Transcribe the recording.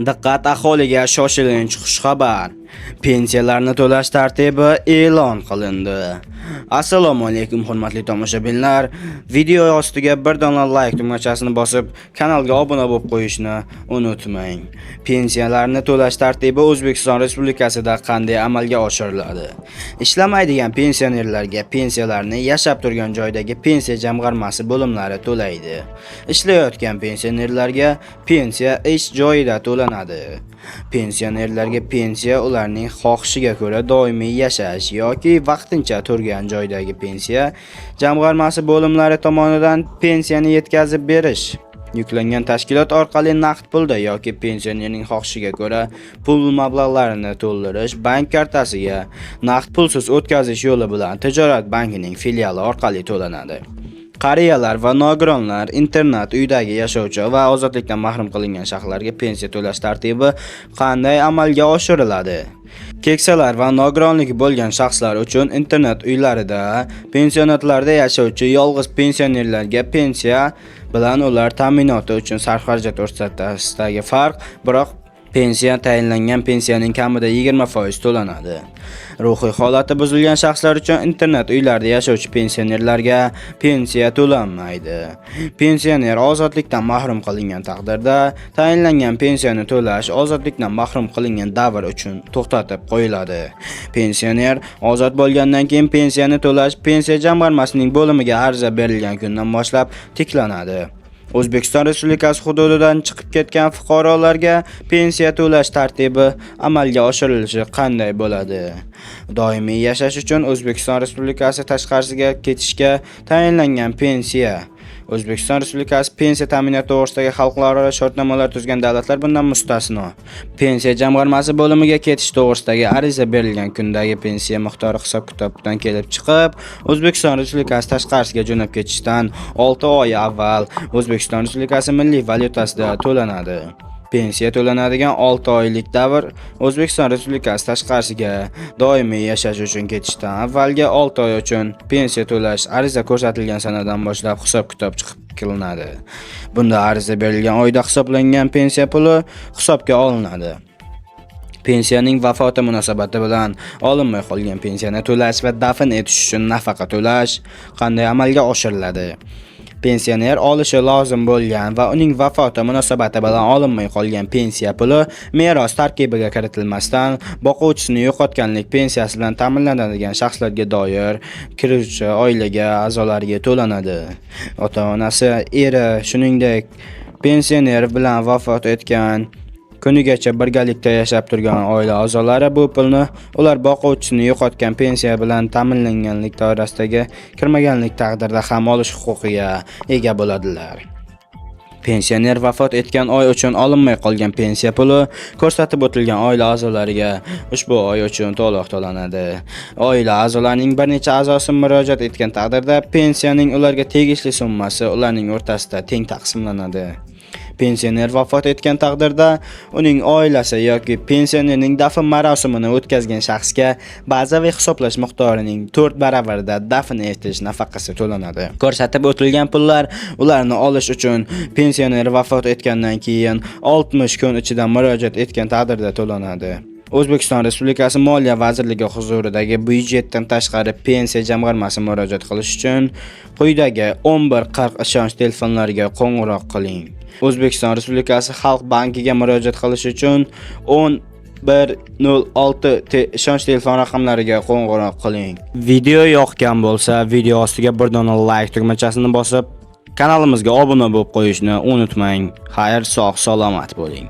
Diqqat aholiga shoshilinch xushxabar. Pensiyalarni to'lash tartibi e'lon qilindi. Assalomu alaykum hurmatli tomoshabinlar. Video ostiga bir dona like tugmachasini bosib, kanalga obuna bo'lib qo'yishni unutmang. Pensiyalarni to'lash tartibi O'zbekiston Respublikasida qanday amalga oshiriladi? Ishlamaydigan pensionerlarga pensiyalarni yashab turgan joydagi pensiya jamg'armasi bo'limlari to'laydi. Ishlayotgan pensionerlarga pensiya ish joyida to'lanadi. Pensionerlarga pensiya ularning xohishiga ko'ra doimiy yashash yoki vaqtincha turgan joydagi pensiya jamg'armasi bo'limlari tomonidan pensiyani yetkazib berish yuklangan tashkilot orqali naqd pulda yoki pensionerning xohishiga ko'ra pul mablag'larini to'ldirish bank kartasiga naqd pulsiz o'tkazish yo'li bilan tijorat bankining filiali orqali to'lanadi. Qariyalar va nogironlar, internat uydagi yashovchi va ozodlikdan mahrum qilingan shaxslarga pensiya to'lash tartibi qanday amalga oshiriladi? Keksalar va nogironligi bo'lgan shaxslar uchun internat uylarida, pensionatlarda yashovchi yolg'iz pensionerlarga pensiya bilan ular ta'minoti uchun sarf-xarajat o'rtasidagi farq, biroq pensiya tayinlangan pensiyaning kamida 20% to'lanadi. Ruhiy holati buzilgan shaxslar uchun internat uylarida yashovchi pensionerlarga pensiya to'lanmaydi. Pensioner ozodlikdan mahrum qilingan taqdirda tayinlangan pensiyani to'lash ozodlikdan mahrum qilingan davr uchun to'xtatib qo'yiladi. Pensioner ozod bo'lgandan keyin pensiyani to'lash pensiya jamg'armasining bo'limiga ariza berilgan kundan boshlab tiklanadi. O'zbekiston Respublikasi hududidan chiqib ketgan fuqarolarga pensiya to'lash tartibi amalga oshirilishi qanday bo'ladi? Doimiy yashash uchun O'zbekiston Respublikasi tashqarisiga ketishga tayinlangan pensiya. O'zbekiston Respublikasi pensiya ta'minoti to'g'risidagi xalqaro shartnomalar tuzgan davlatlar bundan mustasno. Pensiya jamg'armasi bo'limiga ketish to'g'risidagi ariza berilgan kundagi pensiya miqdori hisob-kitobdan kelib chiqib, O'zbekiston Respublikasi tashqarisiga jo'nab ketishdan 6 oy avval O'zbekiston Respublikasi milliy valyutasida to'lanadi. Pensiya to'lanadigan 6 oylik davr O'zbekiston Respublikasi tashqarisiga doimiy yashash uchun ketishdan avvalgi 6 oy uchun pensiya to'lash ariza ko'rsatilgan sanadan boshlab hisob-kitob chiqib qilinadi. Bunda ariza berilgan oyda hisoblangan pensiya puli hisobga olinadi. Pensiyaning vafoti munosabati bilan olinmay qolgan pensiyani to'lash va dafn etish uchun nafaqa to'lash qanday amalga oshiriladi? Pensioner olishi lozim bo'lgan va uning vafoti munosabati bilan olinmay qolgan pensiya puli meros tarkibiga kiritilmasdan boquvchisini yo'qotganlik pensiyasi bilan ta'minlanadigan shaxslarga doir kiruvchi oilaga a'zolariga to'lanadi. Ota-onasi, eri, shuningdek pensioner bilan vafot etgan kunigacha birgalikda yashab turgan oila a'zolari bu pulni ular boquvchisini yo'qotgan pensiya bilan ta'minlanganlik doirasiga kirmaganlik taqdirda ham olish huquqiga ega bo'ladilar. Pensioner vafot etgan oy uchun olinmay qolgan pensiya puli ko'rsatib o'tilgan oila a'zolariga ushbu oy uchun to'liq to'lanadi. Oila a'zolarining bir necha a'zosi murojaat etgan taqdirda pensiyaning ularga tegishli summasi ularning o'rtasida teng taqsimlanadi. Pensioner vafot etgan taqdirda uning oilasi yoki pensionerning dafn marosimini o'tkazgan shaxsga bazaviy hisoblash miqdorining 4 baravarida dafn etish nafaqasi to'lanadi. Ko'rsatib o'tilgan pullar ularni olish uchun pensioner vafot etgandan keyin 60 kun ichida murojaat etgan taqdirda to'lanadi. O'zbekiston Respublikasi Moliya vazirligi huzuridagi byudjetdan tashqari pensiya jamg'armasi murojaat qilish uchun quyidagi 1140 ishonch telefonlariga qo'ng'iroq qiling. O'zbekiston Respublikasi Xalq bankiga murojaat qilish uchun 1106 ishonch telefon raqamlariga qo'ng'iroq qiling. Video yoqgan bo'lsa, video ostiga bir dona like tugmachasini bosib, kanalimizga obuna bo'lib qo'yishni unutmang. Xayr, sog' salomat bo'ling.